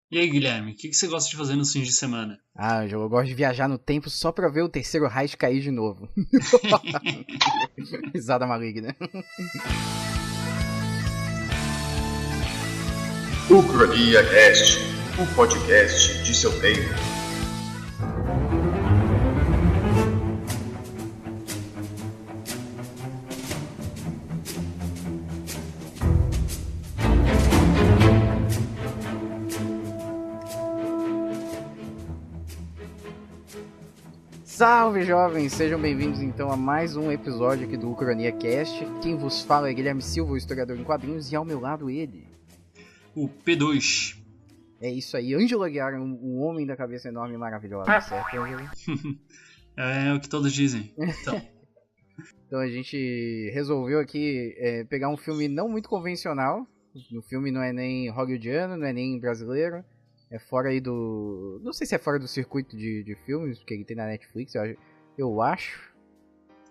E aí, Guilherme, o que você gosta de fazer nos fins de semana? Ah, Ângelo, eu gosto de viajar no tempo só pra ver o terceiro Reich cair de novo. Risada maligna. Ucrania Cast, o podcast de seu tempo. Salve, jovens! Sejam bem-vindos então a mais um episódio aqui do Ucrania Cast. Quem vos fala é Guilherme Silva, o historiador em quadrinhos, e ao meu lado ele. O P2. É isso aí, Ângelo Aguiar, um homem da cabeça enorme e maravilhosa, certo, Ângelo? É o que todos dizem. Então a gente resolveu aqui pegar um filme não muito convencional. O filme não é nem hollywoodiano, não é nem brasileiro. É fora aí do... Não sei se é fora do circuito de filmes, porque ele tem na Netflix, eu acho.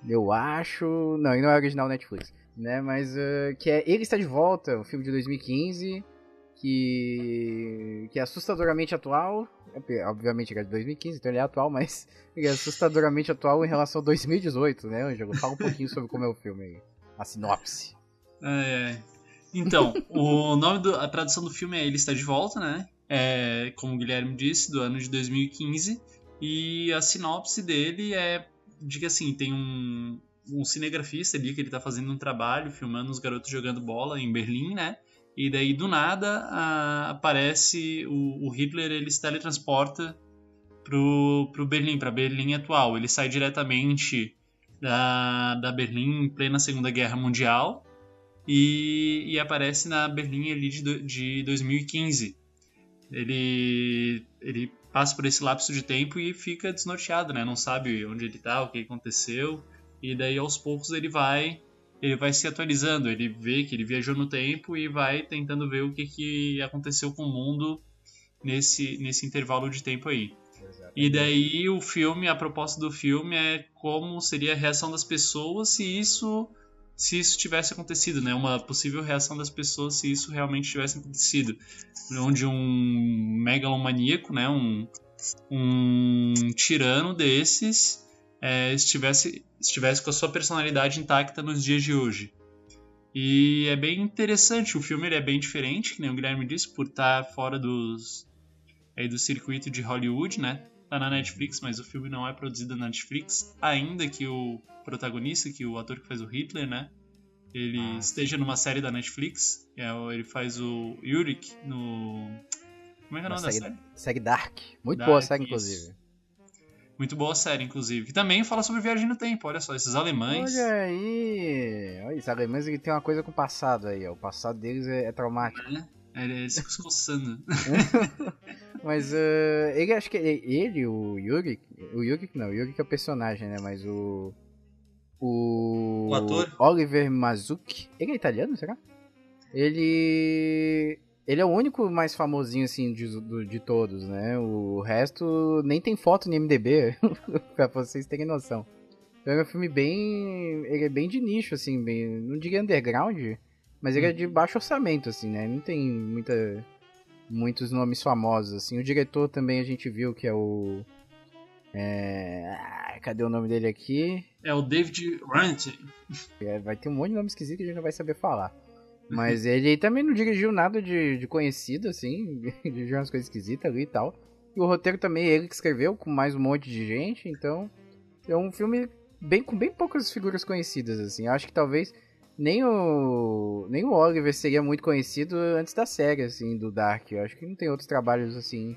Não, ele não é original Netflix, né? Mas que é Ele Está de Volta, um filme de 2015, que é assustadoramente atual. Obviamente ele é de 2015, então ele é atual, mas ele é assustadoramente atual em relação a 2018, né, Ângelo? Fala um pouquinho sobre como é o filme aí, a sinopse. Então, a tradução do filme é Ele Está de Volta, né? Como o Guilherme disse, do ano de 2015. E a sinopse dele é de que, assim, tem um cinegrafista ali que ele tá fazendo um trabalho, filmando os garotos jogando bola em Berlim, né? E daí, do nada, aparece o Hitler, ele se teletransporta pro Berlim, pra Berlim atual. Ele sai diretamente da Berlim em plena Segunda Guerra Mundial e aparece na Berlim ali de 2015. Ele passa por esse lapso de tempo e fica desnorteado, né? Não sabe onde ele tá, o que aconteceu. E daí, aos poucos, ele vai se atualizando. Ele vê que ele viajou no tempo e vai tentando ver o que aconteceu com o mundo nesse intervalo de tempo aí. Exatamente. E daí a proposta do filme é como seria a reação das pessoas se isso tivesse acontecido, né? Uma possível reação das pessoas se isso realmente tivesse acontecido. Onde um megalomaníaco, né? Um tirano desses estivesse com a sua personalidade intacta nos dias de hoje. E é bem interessante, o filme ele é bem diferente, que nem o Guilherme disse, por estar fora do circuito de Hollywood, né? Tá na Netflix, mas o filme não é produzido na Netflix, ainda que o protagonista, que o ator que faz o Hitler, né? Ele esteja numa série da Netflix, ele faz o Yurik no... Como é que é o nome da série? Série Dark. Muito Dark, boa série, isso. inclusive. Muito boa série, inclusive. Que também fala sobre viagem no tempo, olha só, esses alemães. Olha aí! Olha, os alemães que tem uma coisa com o passado aí, ó. O passado deles é traumático. Ele se coçando. Mas ele, acho que ele, o Yurik não, o Yurik é o personagem, né? Mas o ator? Oliver Mazucchi, ele é italiano, será? Ele é o único mais famosinho, assim, de todos, né? O resto nem tem foto no IMDb, pra vocês terem noção. Então é um filme ele é bem de nicho, assim, não diria underground, mas ele é de baixo orçamento, assim, né? Não tem muitos nomes famosos, assim. O diretor também a gente viu que é o... cadê o nome dele aqui? É o David Rant. Vai ter um monte de nome esquisito que a gente não vai saber falar. Mas ele também não dirigiu nada de conhecido, assim. Dirigiu umas coisas esquisitas ali e tal. E o roteiro também ele que escreveu, com mais um monte de gente. Então, é um filme com bem poucas figuras conhecidas, assim. Eu acho que talvez nem o Oliver seria muito conhecido antes da série, assim, do Dark. Eu acho que não tem outros trabalhos, assim,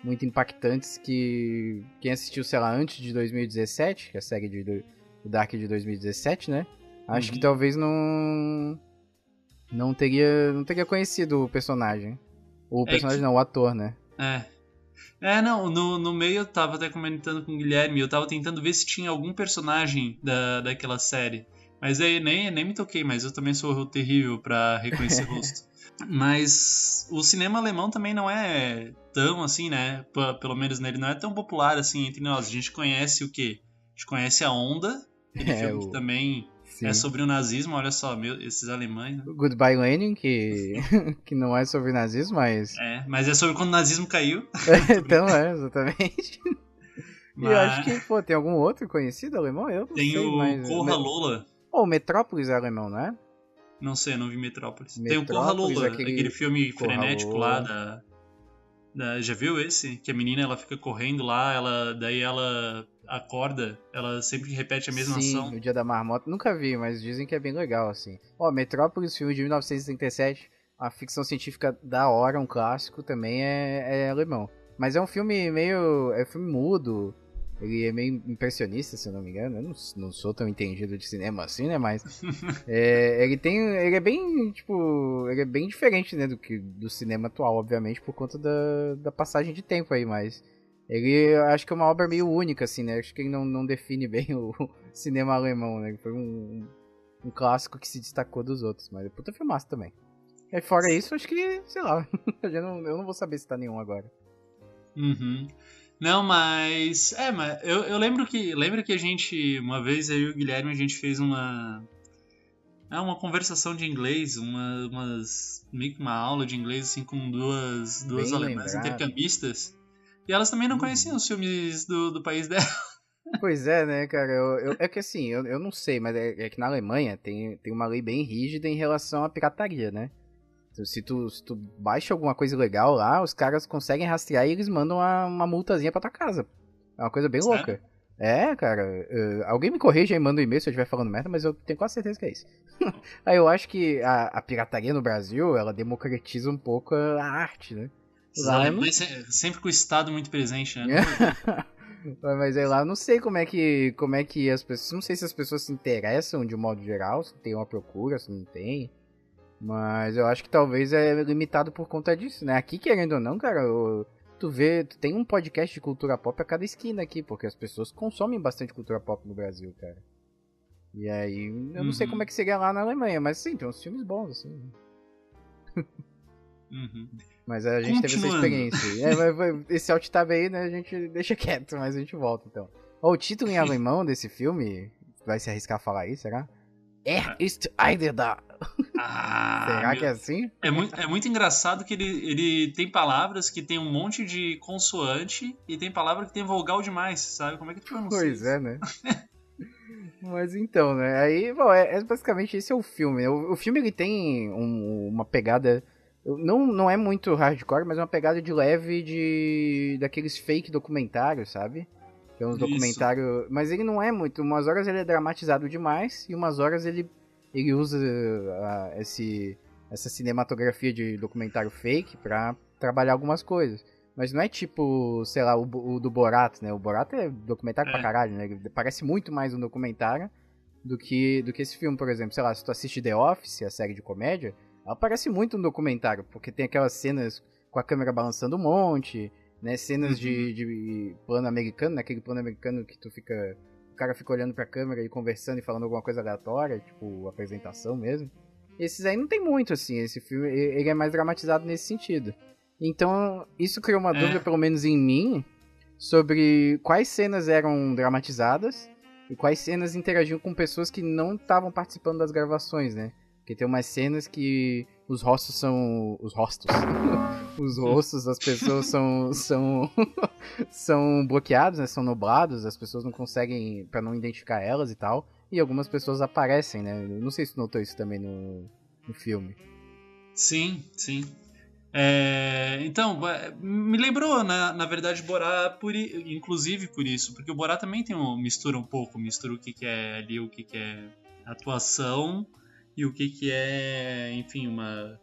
muito impactantes que quem assistiu, sei lá, antes de 2017, que é a série do Dark de 2017, né? Acho que talvez não teria conhecido o personagem. O personagem não, o ator, né? Não, no meio eu tava até comentando com o Guilherme, eu tava tentando ver se tinha algum personagem daquela série. Mas aí nem me toquei, mas eu também sou terrível pra reconhecer rosto. Mas o cinema alemão também não é tão assim, né? Pelo menos nele não é tão popular assim entre nós. A gente conhece o quê? A gente conhece a Onda, aquele filme que também É sobre o nazismo, olha só, esses alemães. Né? Goodbye Lenin, que não é sobre nazismo, mas... Mas é sobre quando o nazismo caiu. Então exatamente. E eu acho que, pô, tem algum outro conhecido alemão? Eu não tem sei, mas... Tem o Corra Lola. Oh, Metrópolis é alemão, não é? Não sei, eu não vi Metrópolis. Tem o Corra Lola, aquele filme frenético lá já viu esse? Que a menina ela fica correndo lá, daí ela acorda, ela sempre repete a mesma ação. Sim, o Dia da Marmota. Nunca vi, mas dizem que é bem legal, assim. Ó, Metrópolis, filme de 1937, uma ficção científica da hora, um clássico, também é alemão. Mas é um filme meio... é um filme mudo, ele é meio impressionista, se eu não me engano. Eu não sou tão entendido de cinema assim, né, mas... ele é bem, tipo... ele é bem diferente, né, do cinema atual, obviamente, por conta da passagem de tempo aí, mas... ele, acho que é uma obra meio única, assim, né? Acho que ele não define bem o cinema alemão, né? Foi um clássico que se destacou dos outros, mas é puta filmaço também. E fora isso, acho que, sei lá, eu não vou saber se tá nenhum agora. Uhum. Não, mas... mas eu lembro que a gente, uma vez, eu e o Guilherme, a gente fez uma conversação de inglês, meio que uma aula de inglês, assim, com duas Bem alemãs lembrado. intercambistas. E elas também não conheciam os filmes do país dela. Pois é, né, cara? É que assim, eu não sei, mas é que na Alemanha tem uma lei bem rígida em relação à pirataria, né? Então, se tu baixa alguma coisa legal lá, os caras conseguem rastrear e eles mandam uma multazinha pra tua casa. É uma coisa bem Sério? louca. É, cara. Alguém me corrija e manda um e-mail se eu estiver falando merda, mas eu tenho quase certeza que é isso. Aí eu acho que a pirataria no Brasil, ela democratiza um pouco a arte, né? Os alemães sempre com o Estado muito presente, né? Mas aí lá, eu não sei como é que as pessoas... não sei se as pessoas se interessam de um modo geral, se tem uma procura, se não tem. Mas eu acho que talvez é limitado por conta disso, né? Aqui, querendo ou não, cara, tu tem um podcast de cultura pop a cada esquina aqui, porque as pessoas consomem bastante cultura pop no Brasil, cara. E aí, eu não sei como é que seria lá na Alemanha, mas sim, tem uns filmes bons, assim. Mas a gente teve essa experiência. Esse alt tab aí, né, a gente deixa quieto, mas a gente volta, então. O título em alemão desse filme, vai se arriscar a falar aí, será? Ist einer da. Será que é assim? É muito engraçado que ele tem palavras que tem um monte de consoante e tem palavra que tem vogal demais, sabe? Como é que tu pronuncia Pois isso? É, né? Mas então, né? Aí, bom, basicamente esse é o filme. O filme ele tem uma pegada. Não é muito hardcore, mas é uma pegada de leve daqueles fake documentários, sabe? Que é uns documentários. Mas ele não é muito. Umas horas ele é dramatizado demais e umas horas ele usa essa cinematografia de documentário fake pra trabalhar algumas coisas. Mas não é tipo, sei lá, o do Borat, né? O Borat é documentário pra caralho, né? Ele parece muito mais um documentário do que esse filme, por exemplo. Sei lá, se tu assiste The Office, a série de comédia, ela parece muito um documentário, porque tem aquelas cenas com a câmera balançando um monte, né? Cenas de plano americano, naquele plano americano que o cara fica olhando pra câmera e conversando e falando alguma coisa aleatória, tipo apresentação mesmo. Esses aí não tem muito, assim, esse filme, ele é mais dramatizado nesse sentido. Então, isso criou uma dúvida, pelo menos em mim, sobre quais cenas eram dramatizadas e quais cenas interagiam com pessoas que não estavam participando das gravações, né? Porque tem umas cenas que os rostos são... Os rostos? Os rostos das pessoas são bloqueados, né? São nublados, as pessoas não conseguem, pra não identificar elas e tal. E algumas pessoas aparecem, né? Eu não sei se tu notou isso também no filme. Sim. Então, me lembrou, na verdade, Borá, inclusive por isso, porque o Borá também mistura o que é ali, o que é atuação e o que é, enfim, uma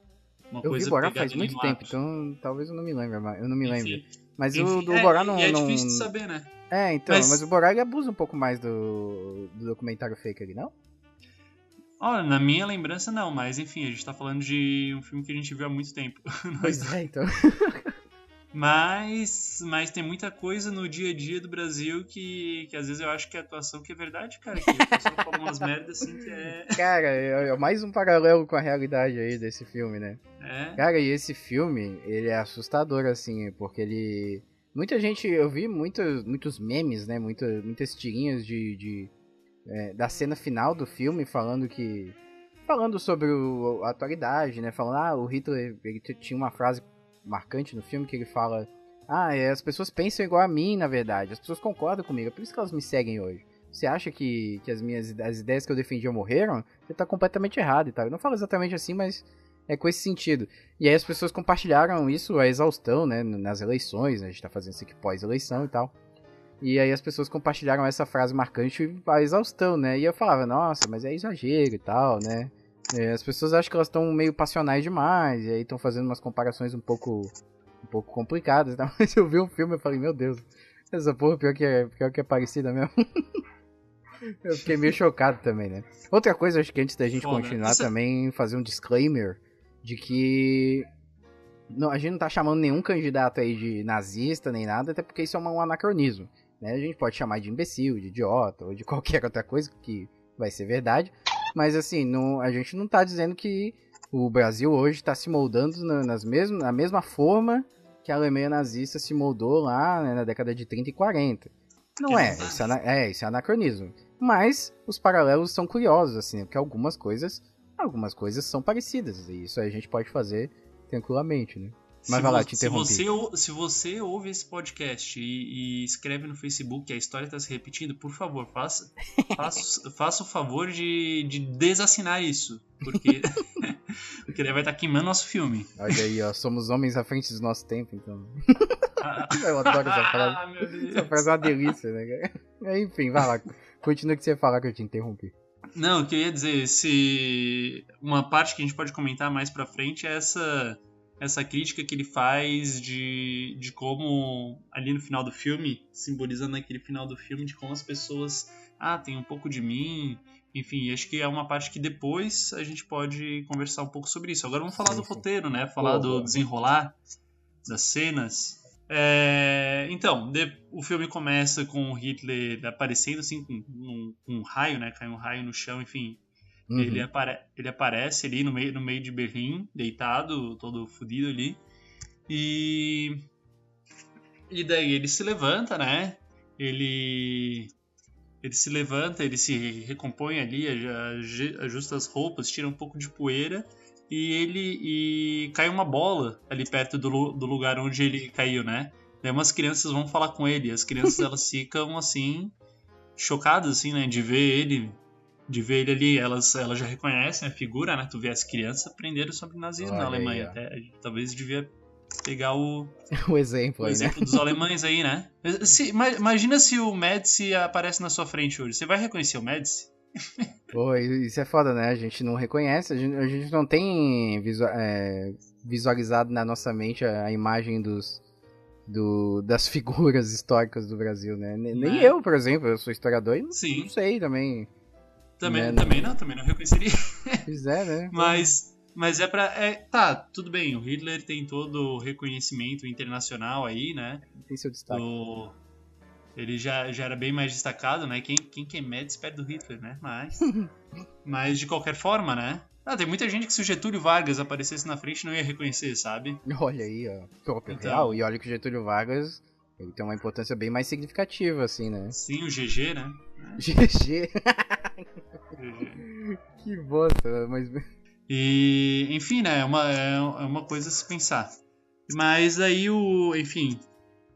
coisa... Eu vi Borá faz muito tempo, então talvez eu não me lembre. Mas o do Borá não... é difícil de saber, né? Então, mas o Borá ele abusa um pouco mais do documentário fake ali, não? Olha, na minha lembrança não, mas enfim, a gente tá falando de um filme que a gente viu há muito tempo. Pois é, então. Mas tem muita coisa no dia a dia do Brasil que às vezes eu acho que é atuação que é verdade, cara. Que a pessoa fala umas merdas assim que é... Cara, é mais um paralelo com a realidade aí desse filme, né? Cara, e esse filme, ele é assustador, assim, porque ele... Muita gente, eu vi muitos memes, né? Muitas tirinhas de da cena final do filme, falando sobre a atualidade, né? Falando, o Hitler, ele tinha uma frase marcante no filme que ele fala: as pessoas pensam igual a mim, na verdade, as pessoas concordam comigo, é por isso que elas me seguem hoje. Você acha que as ideias que eu defendia morreram? Você tá completamente errado e tal. Eu não falo exatamente assim, mas é com esse sentido. E aí as pessoas compartilharam isso a exaustão, né? Nas eleições, né? A gente tá fazendo isso aqui pós-eleição e tal. E aí as pessoas compartilharam essa frase marcante a exaustão, né? E eu falava, nossa, mas é exagero e tal, né? As pessoas acham que elas estão meio passionais demais, e aí estão fazendo umas comparações um pouco complicadas, tá? Mas eu vi um filme e falei, meu Deus, essa porra pior que é parecida mesmo. Eu fiquei meio chocado também, né? Outra coisa, acho que antes da gente continuar também, fazer um disclaimer de que a gente não tá chamando nenhum candidato aí de nazista nem nada, até porque isso é um anacronismo, né? A gente pode chamar de imbecil, de idiota ou de qualquer outra coisa que vai ser verdade, mas assim, a gente não tá dizendo que o Brasil hoje tá se moldando na mesma forma que a Alemanha nazista se moldou lá, né, na década de 30 e 40. Não é, isso é anacronismo. Mas os paralelos são curiosos, assim, porque algumas coisas são parecidas, e isso a gente pode fazer tranquilamente, né? Mas vai lá, te interrompi. Se você ouve esse podcast e escreve no Facebook que a história está se repetindo, por favor, faça o favor de desassinar isso, porque ele vai estar queimando nosso filme. Olha aí, ó, somos homens à frente do nosso tempo, então. Eu adoro essa frase. Meu Deus. Essa frase é uma delícia, né? Enfim, vai lá, continua o que você ia falar que eu te interrompi. Não, o que eu ia dizer, uma parte que a gente pode comentar mais pra frente é essa crítica que ele faz de como, ali no final do filme, simbolizando aquele final do filme, de como as pessoas, tem um pouco de mim, enfim, acho que é uma parte que depois a gente pode conversar um pouco sobre isso. Agora vamos falar do roteiro, né? Falar do desenrolar das cenas. Então, o filme começa com o Hitler aparecendo assim com um raio, né? Cai um raio no chão, enfim. Uhum. Ele aparece ali no meio de Berlim, deitado, todo fodido ali. E daí ele se levanta, né? Ele se levanta, ele se recompõe ali, ajusta as roupas, tira um pouco de poeira. E cai uma bola ali perto do lugar onde ele caiu, né? Daí umas crianças vão falar com ele. As crianças, elas ficam, assim, chocadas, assim, né? De ver ele ali. Elas já reconhecem a figura, né? Tu vê as crianças aprenderam sobre nazismo na Alemanha. Até, talvez devia pegar o exemplo aí, né? Dos alemães aí, né? Imagina se o Médici aparece na sua frente hoje. Você vai reconhecer o Médici? Pô, isso é foda, né? A gente não reconhece, a gente não tem visualizado na nossa mente a imagem das figuras históricas do Brasil, né? Nem eu, por exemplo, eu sou historiador e não sei também. Também não reconheceria. Pois é, né? Mas é pra... Tá, tudo bem, o Hitler tem todo o reconhecimento internacional aí, né? Tem seu destaque. Ele já era bem mais destacado, né? Quem é Médici perto do Hitler, né? Mas de qualquer forma, né? Tem muita gente que se o Getúlio Vargas aparecesse na frente não ia reconhecer, sabe? Olha aí, ó. Próprio real. E olha que o Getúlio Vargas ele tem uma importância bem mais significativa, assim, né? Sim, o GG, né? GG. Que bosta, mas... E, enfim, né? É uma coisa a se pensar. Mas aí enfim...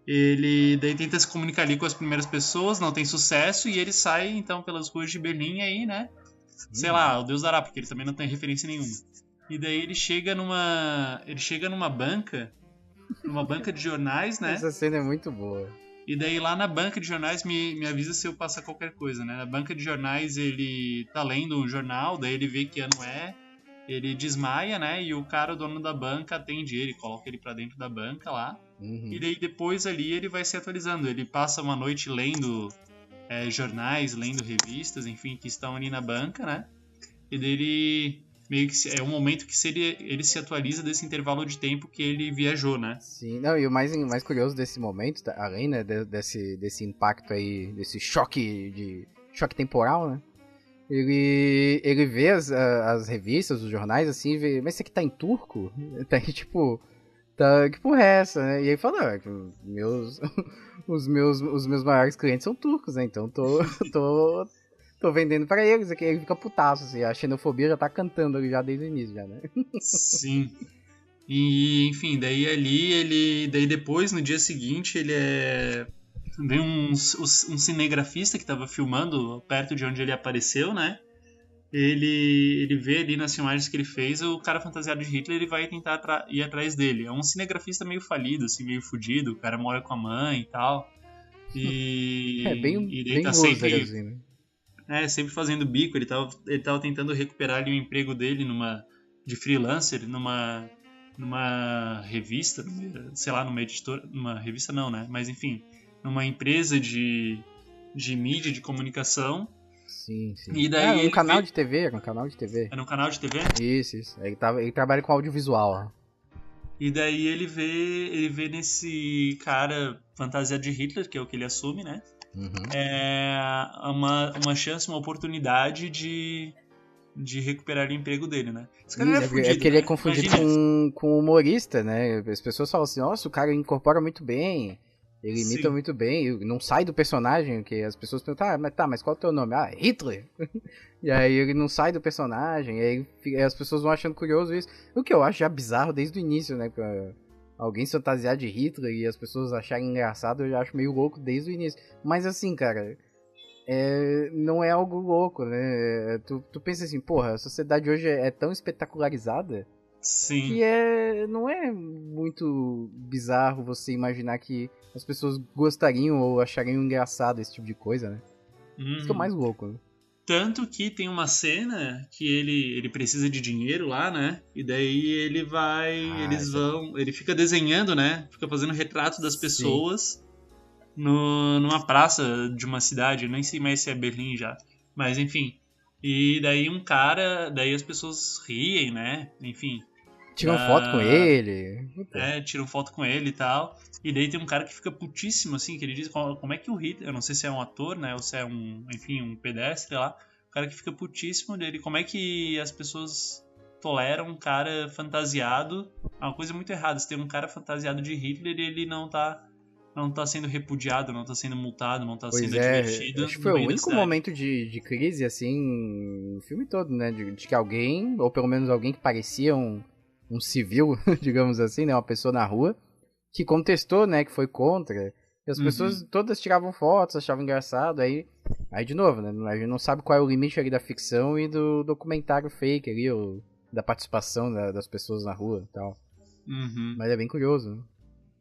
Ele daí tenta se comunicar ali com as primeiras pessoas, não tem sucesso, e ele sai, então, pelas ruas de Berlim aí, né? Sei lá, o Deus dará, porque ele também não tem referência nenhuma. E daí ele chega numa banca de jornais, né? Essa cena é muito boa. E daí lá na banca de jornais me avisa se eu passar qualquer coisa, né? Na banca de jornais ele tá lendo um jornal, daí ele vê que ano é, ele desmaia, né? E o cara, o dono da banca, atende ele, coloca ele pra dentro da banca lá. Uhum. E daí depois ali ele vai se atualizando. Ele passa uma noite lendo jornais, lendo revistas, enfim, que estão ali na banca, né? E daí ele meio que é um momento que ele se atualiza desse intervalo de tempo que ele viajou, né? Sim, não, e o mais curioso desse momento, além, né, desse impacto aí, desse choque temporal, né? Ele vê as revistas, os jornais, assim, e vê, mas isso aqui tá em turco? Tá aí, tipo... que porra é essa, né? E aí fala, os meus maiores clientes são turcos, né? Então tô tô vendendo pra eles, aqui ele fica putaço, assim, a xenofobia já tá cantando ali já desde o início, já, né? Sim. E, enfim, daí depois, no dia seguinte, Vem um cinegrafista que tava filmando perto de onde ele apareceu, né? Ele vê ali nas filmagens que ele fez o cara fantasiado de Hitler e vai tentar ir atrás dele. É um cinegrafista meio falido, assim, meio fudido. O cara mora com a mãe e tal. E daí bem tá loser, sempre, assim, né, sempre fazendo bico. Ele tava tentando recuperar ali o emprego dele de freelancer numa revista, sei lá, numa editora. Numa revista não, né? Mas enfim, numa empresa de mídia, de comunicação. Sim. E daí Um canal de TV, era um canal de TV. Era um canal de TV? Isso. Ele trabalha com audiovisual, ó. E daí ele vê nesse cara fantasiado de Hitler, que é o que ele assume, né? Uhum. É uma chance, uma oportunidade de recuperar o emprego dele, né? Esse cara é fudido, porque ele é né? confundido Imagina. com humorista, né? As pessoas falam assim, nossa, o cara incorpora muito bem, ele imita Sim. muito bem, não sai do personagem, que as pessoas perguntam, mas qual é o teu nome? Ah, Hitler! E aí ele não sai do personagem, e aí as pessoas vão achando curioso isso. O que eu acho já bizarro desde o início, né? Pra alguém se fantasiar de Hitler e as pessoas acharem engraçado, eu já acho meio louco desde o início. Mas assim, cara, não é algo louco, né? Tu pensa assim, porra, a sociedade hoje é tão espetacularizada Sim. que não é muito bizarro você imaginar que as pessoas gostariam ou achariam engraçado esse tipo de coisa, né? Isso que é o mais louco, né? Tanto que tem uma cena que ele precisa de dinheiro lá, né? E daí ele fica desenhando, né? Fica fazendo retrato das pessoas numa praça de uma cidade, eu nem sei mais se é Berlim já, mas enfim. E daí as pessoas riem, né? Enfim. Tiram foto com ele. Tiram foto com ele e tal. E daí tem um cara que fica putíssimo, assim, que ele diz como é que o Hitler, eu não sei se é um ator, né, ou se é um pedestre lá, o cara que fica putíssimo dele, como é que as pessoas toleram um cara fantasiado, é uma coisa muito errada, se tem um cara fantasiado de Hitler e ele não tá sendo repudiado, não tá sendo multado, não tá sendo advertido. Acho que foi o único momento de crise, assim, no filme todo, né, de que alguém, ou pelo menos alguém que parecia um civil, digamos assim, né, uma pessoa na rua, que contestou, né, que foi contra, e as pessoas todas tiravam fotos, achavam engraçado, aí de novo, né, a gente não sabe qual é o limite ali da ficção e do documentário fake ali, ou da participação das pessoas na rua e tal. Mas é bem curioso, né?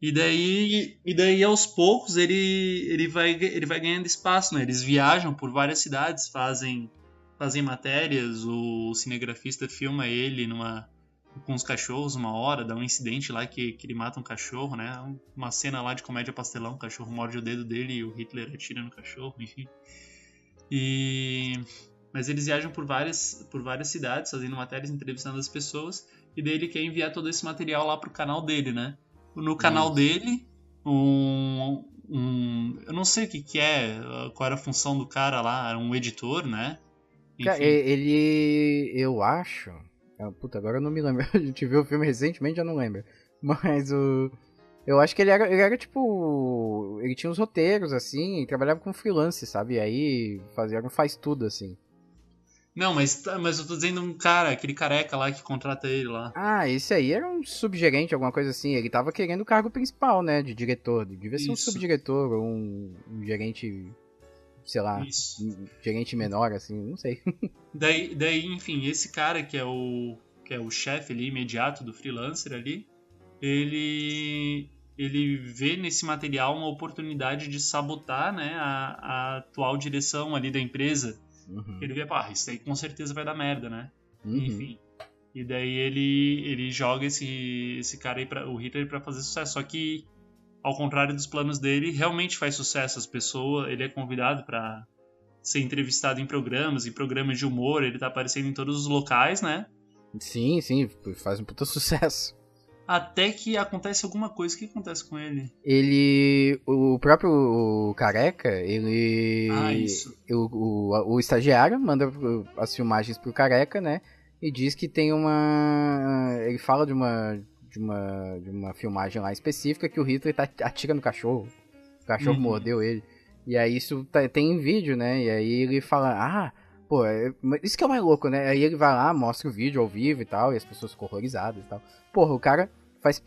E daí aos poucos ele vai ganhando espaço, né, eles viajam por várias cidades, fazem matérias, o cinegrafista filma ele com os cachorros uma hora, dá um incidente lá que ele mata um cachorro, né? Uma cena lá de comédia pastelão, o cachorro morde o dedo dele e o Hitler atira no cachorro, enfim. Mas eles viajam por várias cidades, fazendo matérias, entrevistando as pessoas, e daí ele quer enviar todo esse material lá pro canal dele, né? No canal dele, eu não sei o que é, qual era a função do cara lá, era um editor, né? Enfim. Eu acho... Puta, agora eu não me lembro. A gente viu o filme recentemente, eu não lembro. Mas eu acho que ele era tipo... Ele tinha uns roteiros, assim, e trabalhava com freelance, sabe? E aí faz tudo, assim. Não, mas eu tô dizendo um cara, aquele careca lá que contrata ele lá. Ah, esse aí era um subgerente, alguma coisa assim. Ele tava querendo o cargo principal, né? De diretor. Devia ser um subdiretor ou um gerente... sei lá, gerente menor, assim, não sei. Daí, enfim, esse cara que é o chefe ali, imediato do freelancer ali, ele vê nesse material uma oportunidade de sabotar, né, a atual direção ali da empresa. Ele vê, isso aí com certeza vai dar merda, né? Enfim. E daí ele joga esse cara aí, o Hitler, pra fazer sucesso. Só que, ao contrário dos planos dele, realmente faz sucesso. Ele é convidado para ser entrevistado em programas de humor, ele tá aparecendo em todos os locais, né? Sim, faz um puta sucesso. Até que acontece alguma coisa. O que acontece com ele? O próprio careca, ele... isso. O estagiário manda as filmagens pro careca, né? E diz que tem ele fala de uma filmagem lá específica que o Hitler atira no cachorro. O cachorro mordeu ele. E aí isso tem em vídeo, né? E aí ele fala, pô, isso que é o mais louco, né? Aí ele vai lá, mostra o vídeo ao vivo e tal, e as pessoas ficam horrorizadas e tal. Porra, o cara faz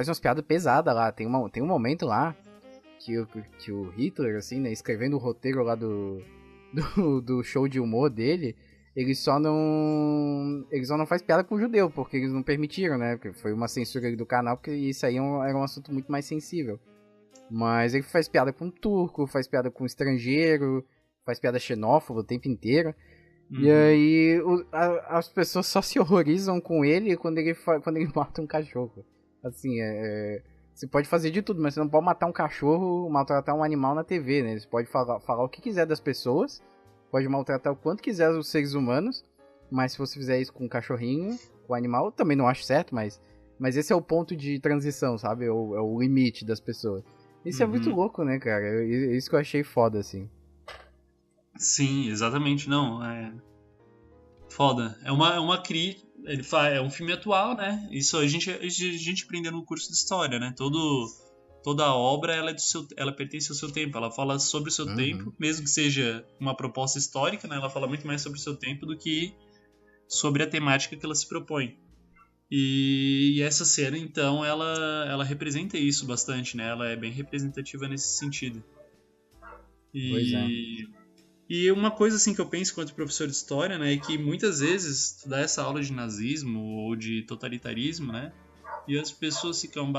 umas piadas pesadas lá. Tem um momento lá que o Hitler, assim, né, escrevendo o roteiro lá do show de humor dele, ele só não faz piada com o judeu, porque eles não permitiram, né? Porque foi uma censura do canal, porque isso aí era um assunto muito mais sensível. Mas ele faz piada com turco, faz piada com estrangeiro, faz piada xenófoba o tempo inteiro. E aí as pessoas só se horrorizam com ele quando ele mata um cachorro. Assim, você pode fazer de tudo, mas você não pode matar um cachorro, maltratar um animal na TV, né? Você pode falar o que quiser das pessoas, pode maltratar o quanto quiser os seres humanos, mas se você fizer isso com um cachorrinho, com um animal, eu também não acho certo, mas esse é o ponto de transição, sabe? É o limite das pessoas. Isso é muito louco, né, cara? Isso que eu achei foda, assim. Sim, exatamente, não, foda. É uma crítica, é um filme atual, né? Isso a gente aprendeu no curso de história, né? Toda obra ela pertence ao seu tempo, ela fala sobre o seu tempo, mesmo que seja uma proposta histórica, né? Ela fala muito mais sobre o seu tempo do que sobre a temática que ela se propõe. E essa cena, então, ela representa isso bastante, né? Ela é bem representativa nesse sentido. Pois é. E uma coisa assim que eu penso enquanto professor de história, né, é que muitas vezes tu dá essa aula de nazismo ou de totalitarismo, né, e as pessoas ficam,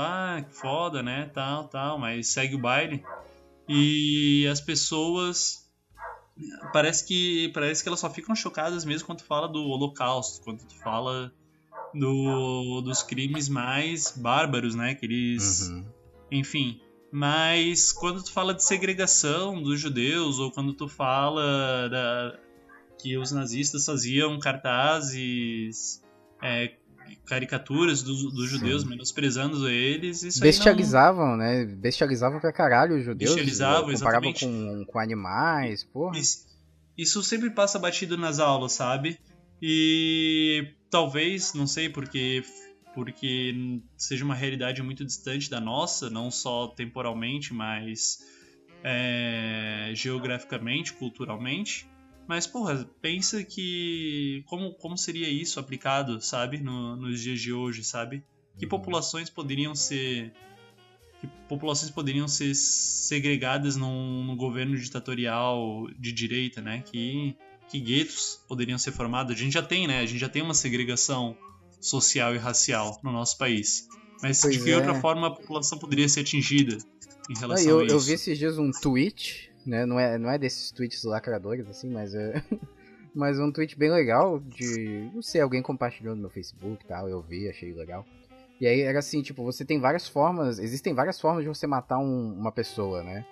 que foda, né, tal, mas segue o baile. E as pessoas parece que elas só ficam chocadas mesmo quando tu fala do Holocausto, quando tu fala dos crimes mais bárbaros, né, que eles, enfim. Mas quando tu fala de segregação dos judeus, ou quando tu fala que os nazistas faziam cartazes, caricaturas dos judeus, menosprezando eles, isso bestializavam, aí não... né? Bestializavam pra caralho os judeus. Bestializavam, comparavam exatamente. com animais, porra. Isso sempre passa batido nas aulas, sabe? E talvez, não sei, porque seja uma realidade muito distante da nossa, não só temporalmente, mas geograficamente, culturalmente. Mas, porra, pensa que como seria isso aplicado, sabe, nos dias de hoje, sabe? Que populações poderiam ser segregadas num governo ditatorial de direita, né? Que guetos poderiam ser formados. A gente já tem, né? A gente já tem uma segregação social e racial no nosso país. Mas de que outra forma a população poderia ser atingida em relação a isso? Eu vi esses dias um tweet, né? Não é desses tweets lacradores, assim, mas mas um tweet bem legal de... Não sei, alguém compartilhou no meu Facebook e tal, eu vi, achei legal. E aí era assim, tipo, existem várias formas de você matar uma pessoa, né?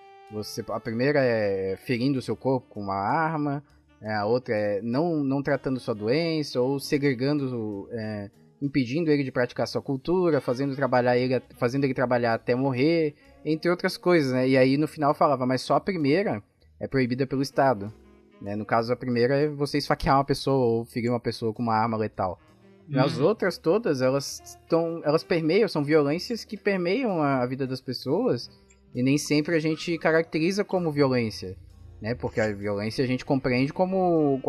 A primeira é ferindo o seu corpo com uma arma, a outra é não tratando sua doença, ou segregando, impedindo ele de praticar sua cultura, fazendo ele trabalhar até morrer, entre outras coisas, né? E aí no final falava, mas só a primeira é proibida pelo Estado, né? No caso, a primeira é você esfaquear uma pessoa ou ferir uma pessoa com uma arma letal. E as outras todas, elas permeiam, são violências que permeiam a vida das pessoas, e nem sempre a gente caracteriza como violência, né? Porque a violência a gente compreende como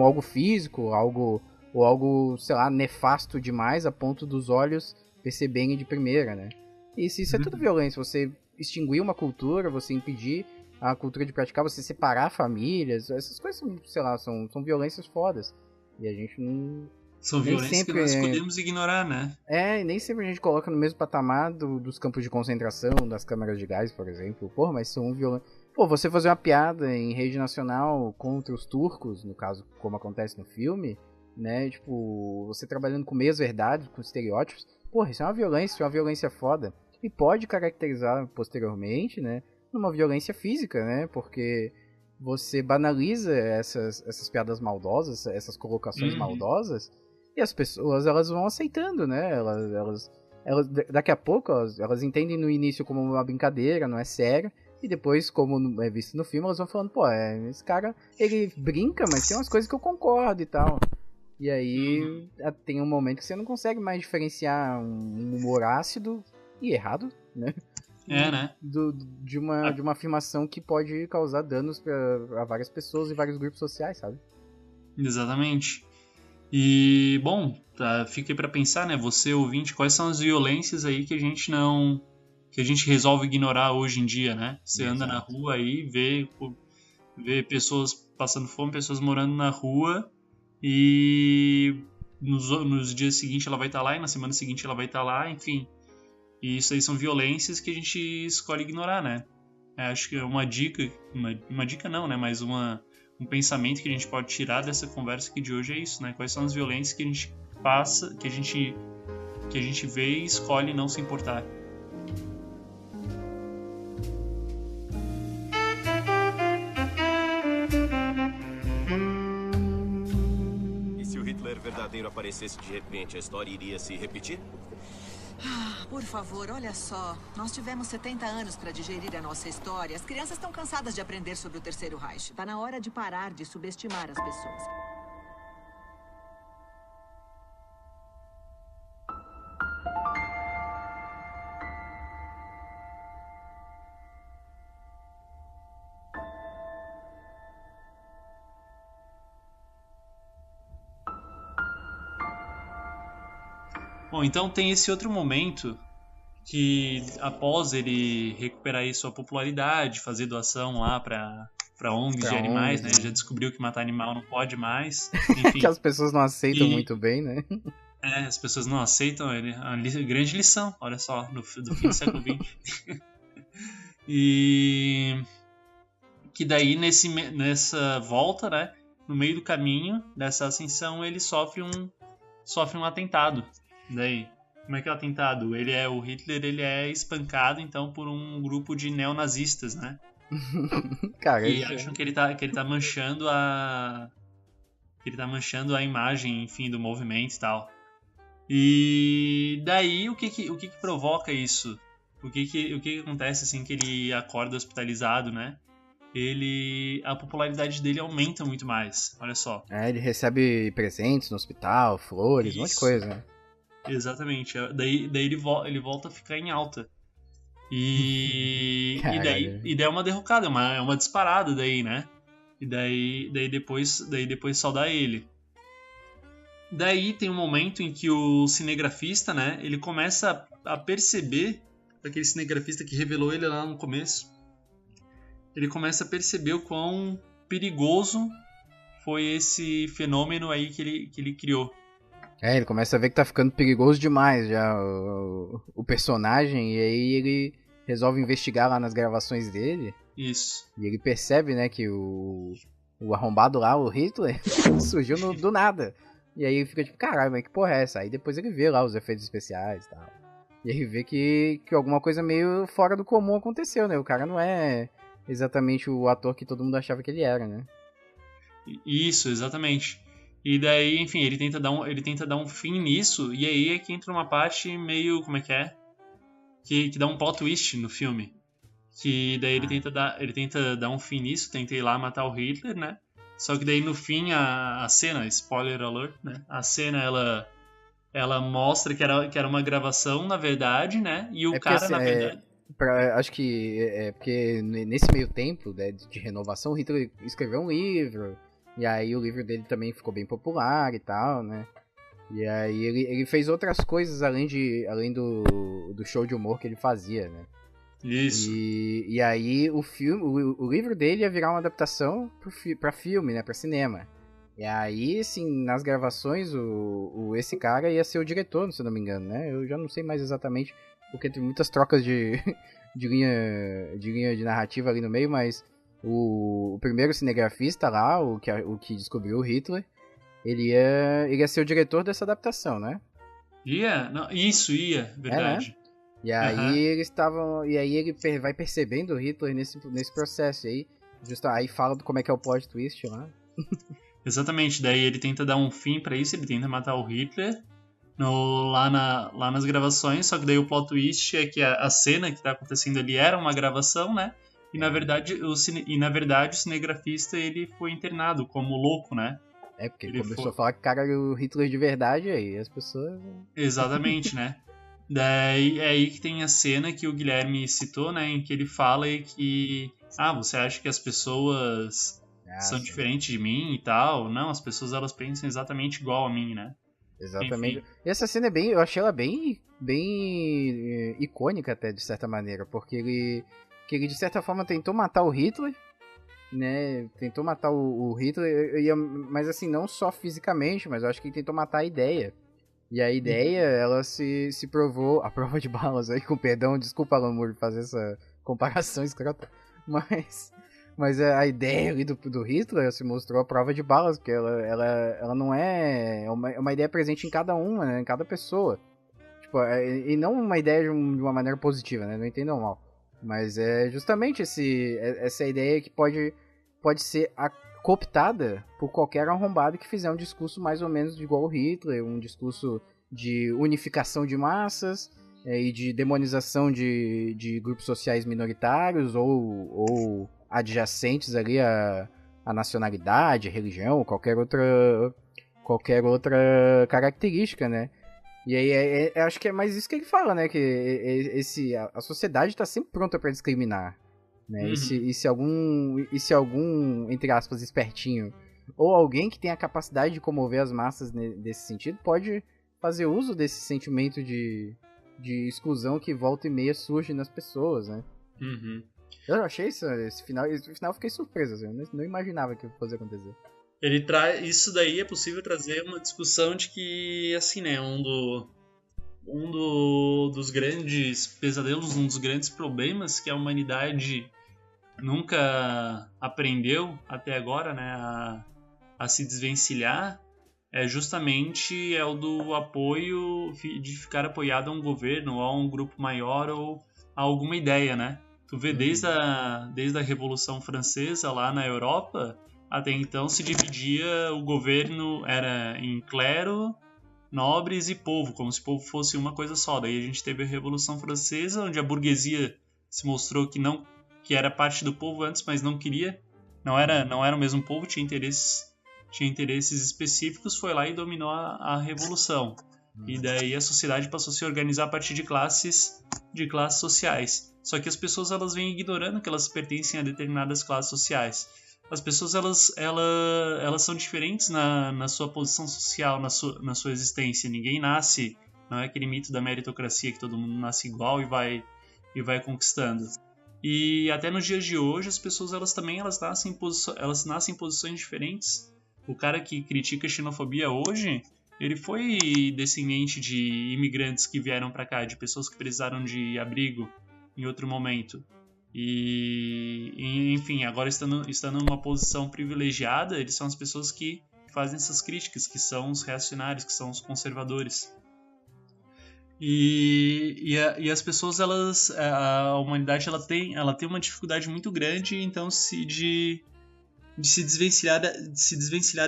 algo físico, algo, sei lá, nefasto demais a ponto dos olhos perceberem de primeira, né? E isso é tudo violência, você extinguir uma cultura, você impedir a cultura de praticar, você separar famílias, essas coisas, sei lá, são violências fodas. E a gente não... São violências que nós podemos ignorar, né? E nem sempre a gente coloca no mesmo patamar dos campos de concentração, das câmaras de gás, por exemplo. Porra, mas são violências. Pô, você fazer uma piada em rede nacional contra os turcos, no caso, como acontece no filme, né? Tipo, você trabalhando com meias verdades, com estereótipos. Porra, isso é uma violência foda. E pode caracterizar posteriormente, né? Numa violência física, né? Porque você banaliza essas piadas maldosas, essas colocações maldosas. E as pessoas, elas vão aceitando, né? Elas daqui a pouco, elas entendem no início como uma brincadeira, não é sério. E depois, como é visto no filme, elas vão falando, pô, esse cara, ele brinca, mas tem umas coisas que eu concordo e tal. E aí, tem um momento que você não consegue mais diferenciar um humor ácido e errado, né? né? de uma afirmação que pode causar danos a várias pessoas e vários grupos sociais, sabe? Exatamente. E, bom, fica aí pra pensar, né? Você, ouvinte, quais são as violências aí que a gente não... que a gente resolve ignorar hoje em dia, né? Você anda na rua aí, vê pessoas passando fome, pessoas morando na rua e nos dias seguintes ela vai estar lá e na semana seguinte ela vai estar lá, enfim. E isso aí são violências que a gente escolhe ignorar, né? Acho que é uma dica, uma dica não, né? Mas um pensamento que a gente pode tirar dessa conversa aqui de hoje é isso, né? Quais são as violências que a gente passa, que a gente vê e escolhe não se importar. E se o Hitler verdadeiro aparecesse de repente, a história iria se repetir? Por favor, olha só. Nós tivemos 70 anos para digerir a nossa história. As crianças estão cansadas de aprender sobre o Terceiro Reich. Tá na hora de parar de subestimar as pessoas. Bom, então tem esse outro momento que após ele recuperar aí sua popularidade, fazer doação lá para ONGs de animais, né? Ele já descobriu que matar animal não pode mais. Enfim. Que as pessoas não aceitam muito bem, né? As pessoas não aceitam ele. A grande lição, olha só, do fim do século XX. E que daí nessa volta, né? No meio do caminho dessa ascensão, ele sofre um atentado. Daí, como é que é o atentado? O Hitler, ele é espancado, então, por um grupo de neonazistas, né? Cara, e acham que ele tá manchando a imagem, enfim, do movimento e tal. E daí, o que provoca isso? O que acontece, assim, que ele acorda hospitalizado, né? A popularidade dele aumenta muito mais, olha só. Ele recebe presentes no hospital, flores, um monte de coisa, né? Exatamente. Daí ele volta a ficar em alta. E daí é uma derrocada, é uma disparada daí, né? E daí depois saudar ele. Daí tem um momento em que o cinegrafista, né? Ele começa a perceber, aquele cinegrafista que revelou ele lá no começo, ele começa a perceber o quão perigoso foi esse fenômeno aí que ele criou. Ele começa a ver que tá ficando perigoso demais já o personagem, e aí ele resolve investigar lá nas gravações dele. Isso. E ele percebe, né, que o arrombado lá, o Hitler, surgiu do nada. E aí ele fica tipo, caralho, mas que porra é essa? Aí depois ele vê lá os efeitos especiais e tal. E aí vê que alguma coisa meio fora do comum aconteceu, né? O cara não é exatamente o ator que todo mundo achava que ele era, né? Isso, exatamente. E daí, enfim, ele tenta dar um fim nisso, e aí é que entra uma parte meio, como é que é? Que dá um plot twist no filme. Que daí ele tenta dar um fim nisso, tenta ir lá matar o Hitler, né? Só que daí no fim a cena, spoiler alert, né? A cena ela mostra que era uma gravação, na verdade, né? E o cara, na verdade... acho que porque nesse meio tempo, né, de renovação, o Hitler escreveu um livro... E aí o livro dele também ficou bem popular e tal, né? E aí ele fez outras coisas além do show de humor que ele fazia, né? Isso. E aí o livro dele ia virar uma adaptação pra filme, né? Pra cinema. E aí, assim, nas gravações, esse cara ia ser o diretor, se eu não me engano, né? Eu já não sei mais exatamente, porque tem muitas trocas de linha de narrativa ali no meio, mas... O primeiro cinegrafista lá, o que descobriu o Hitler, ele ia ser o diretor dessa adaptação, né? Ia, verdade. Né? E aí ele vai percebendo o Hitler nesse processo. E aí fala do como é que é o plot twist lá. Exatamente, daí ele tenta dar um fim pra isso, ele tenta matar o Hitler lá nas gravações, só que daí o plot twist é que a cena que tá acontecendo ali era uma gravação, né? E na verdade o cinegrafista ele foi internado como louco, né? Porque ele começou a falar que cara era o Hitler de verdade aí, as pessoas... Exatamente, né? Daí é aí que tem a cena que o Guilherme citou, né? Em que ele fala que... você acha que as pessoas são sim. diferentes de mim e tal? Não, as pessoas elas pensam exatamente igual a mim, né? Exatamente. Enfim. E essa cena eu achei ela bem icônica até, de certa maneira, porque ele de certa forma tentou matar o Hitler, né? Tentou matar o Hitler, mas assim, não só fisicamente, mas eu acho que ele tentou matar a ideia. E a ideia, ela se provou, a prova de balas aí, com perdão, desculpa, Alan Moore, fazer essa comparação escrota, mas a ideia ali do Hitler se mostrou a prova de balas, porque ela não é uma ideia presente em cada uma, né, em cada pessoa. Tipo, e não uma ideia de uma maneira positiva, né, não entendam mal. Mas é justamente essa ideia que pode ser cooptada por qualquer arrombado que fizer um discurso mais ou menos igual ao Hitler, um discurso de unificação de massas e de demonização de grupos sociais minoritários ou adjacentes ali à nacionalidade, à religião, qualquer outra característica, né? E aí acho que é mais isso que ele fala, né? Que a sociedade está sempre pronta para discriminar. Né? Uhum. E se algum, entre aspas, espertinho, ou alguém que tem a capacidade de comover as massas nesse sentido, pode fazer uso desse sentimento de exclusão que volta e meia surge nas pessoas, né? Uhum. Eu achei esse final eu fiquei surpreso, assim, eu não imaginava que fosse acontecer. Ele traz isso daí, é possível trazer uma discussão de que, assim, né, dos grandes pesadelos, um dos grandes problemas que a humanidade nunca aprendeu até agora, né, a se desvencilhar, é justamente o do apoio, de ficar apoiado a um governo, ou a um grupo maior, ou a alguma ideia, né? Tu vê desde a Revolução Francesa lá na Europa, até então se dividia, o governo era em clero, nobres e povo, como se o povo fosse uma coisa só. Daí a gente teve a Revolução Francesa, onde a burguesia se mostrou que era parte do povo antes, mas não queria, não era o mesmo povo, tinha interesses específicos, foi lá e dominou a revolução. E daí a sociedade passou a se organizar a partir de classes sociais. Só que as pessoas elas vêm ignorando que elas pertencem a determinadas classes sociais. As pessoas elas são diferentes na sua posição social, na sua existência. Ninguém nasce, não é aquele mito da meritocracia que todo mundo nasce igual e vai conquistando. E até nos dias de hoje as pessoas elas nascem em posições diferentes. O cara que critica a xenofobia hoje, ele foi descendente de imigrantes que vieram para cá, de pessoas que precisaram de abrigo em outro momento. E enfim, agora estando numa posição privilegiada, eles são as pessoas que fazem essas críticas, que são os reacionários, que são os conservadores. E as pessoas, a humanidade ela tem uma dificuldade muito grande, então de se desvencilhar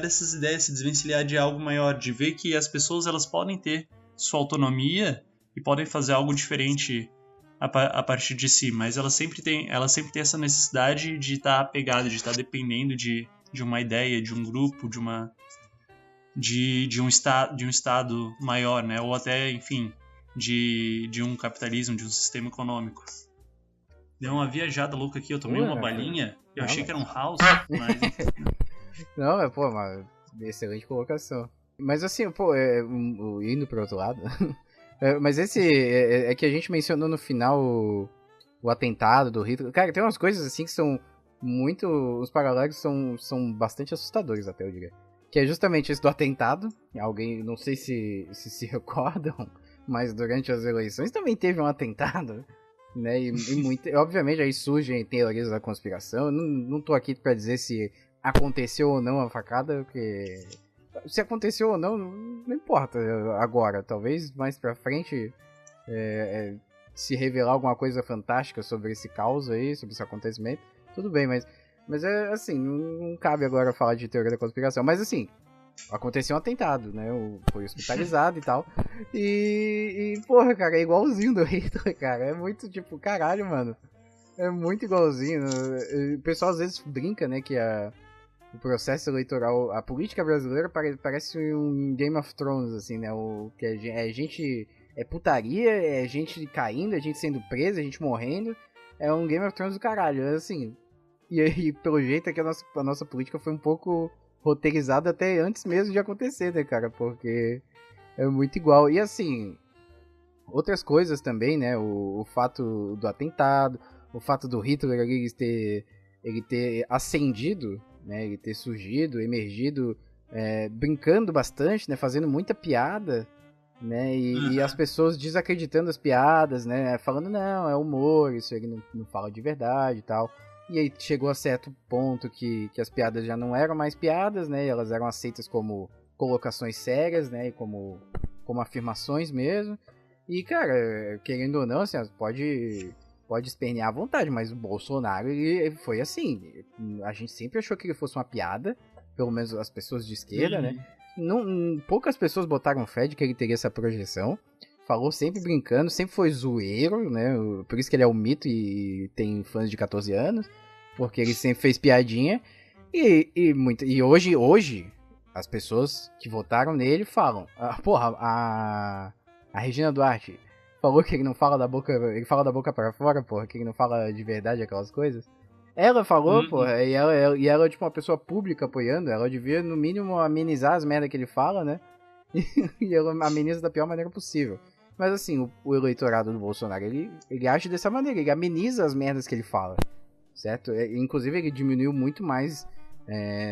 dessas ideias, se desvencilhar de algo maior, de ver que as pessoas elas podem ter sua autonomia e podem fazer algo diferente a partir de si, mas ela sempre tem essa necessidade de estar apegada, de estar dependendo de uma ideia, de um grupo, de um estado maior, né? Ou até, enfim, de um capitalismo, de um sistema econômico. Deu uma viajada louca aqui, eu tomei uma balinha, eu achei que era um house, mas... Não, mas excelente colocação. Mas assim, indo pro outro lado... Mas é que a gente mencionou no final o atentado do Hitler. Cara, tem umas coisas assim que são muito... Os paralelos são bastante assustadores até, eu diria. Que é justamente esse do atentado. Alguém, não sei se recordam, mas durante as eleições também teve um atentado. Né? E obviamente aí surgem teorias da conspiração. Eu não tô aqui pra dizer se aconteceu ou não a facada, porque... Se aconteceu ou não, não importa agora. Talvez mais pra frente se revelar alguma coisa fantástica sobre esse caos aí, sobre esse acontecimento. Tudo bem, mas é assim, não cabe agora falar de teoria da conspiração. Mas assim, aconteceu um atentado, né? Foi hospitalizado e tal. E porra, cara, é igualzinho do Hitler, cara. É muito tipo, caralho, mano. É muito igualzinho. O pessoal às vezes brinca, né, que o processo eleitoral, a política brasileira parece um Game of Thrones, assim, né? Que é gente é putaria, é gente caindo, é gente sendo presa, é gente morrendo. É um Game of Thrones do caralho, assim. E aí, pelo jeito, é que a nossa política foi um pouco roteirizada até antes mesmo de acontecer, né, cara? Porque é muito igual. E assim, outras coisas também, né? O fato do atentado, o fato do Hitler ali ele ter ascendido, né? Ele ter surgido, emergido, brincando bastante, né? Fazendo muita piada, né? E as pessoas desacreditando as piadas, né? Falando, não, é humor, isso ele não fala de verdade e tal. E aí chegou a certo ponto que as piadas já não eram mais piadas, né? Elas eram aceitas como colocações sérias, né? E como afirmações mesmo. E, cara, querendo ou não, assim, pode espernear à vontade, mas o Bolsonaro, ele foi assim. A gente sempre achou que ele fosse uma piada, pelo menos as pessoas de esquerda, né? Poucas pessoas botaram fé de que ele teria essa projeção. Falou sempre brincando, sempre foi zoeiro, né? Por isso que ele é um mito e tem fãs de 14 anos. Porque ele sempre fez piadinha. E hoje, as pessoas que votaram nele falam... a Regina Duarte falou que ele não fala da boca... Ele fala da boca pra fora, porra. Que ele não fala de verdade aquelas coisas. Ela falou, porra. E ela é tipo uma pessoa pública apoiando. Ela devia, no mínimo, amenizar as merdas que ele fala, né? E ela ameniza da pior maneira possível. Mas assim, o eleitorado do Bolsonaro, ele age dessa maneira, ele ameniza as merdas que ele fala, certo? Inclusive ele diminuiu muito mais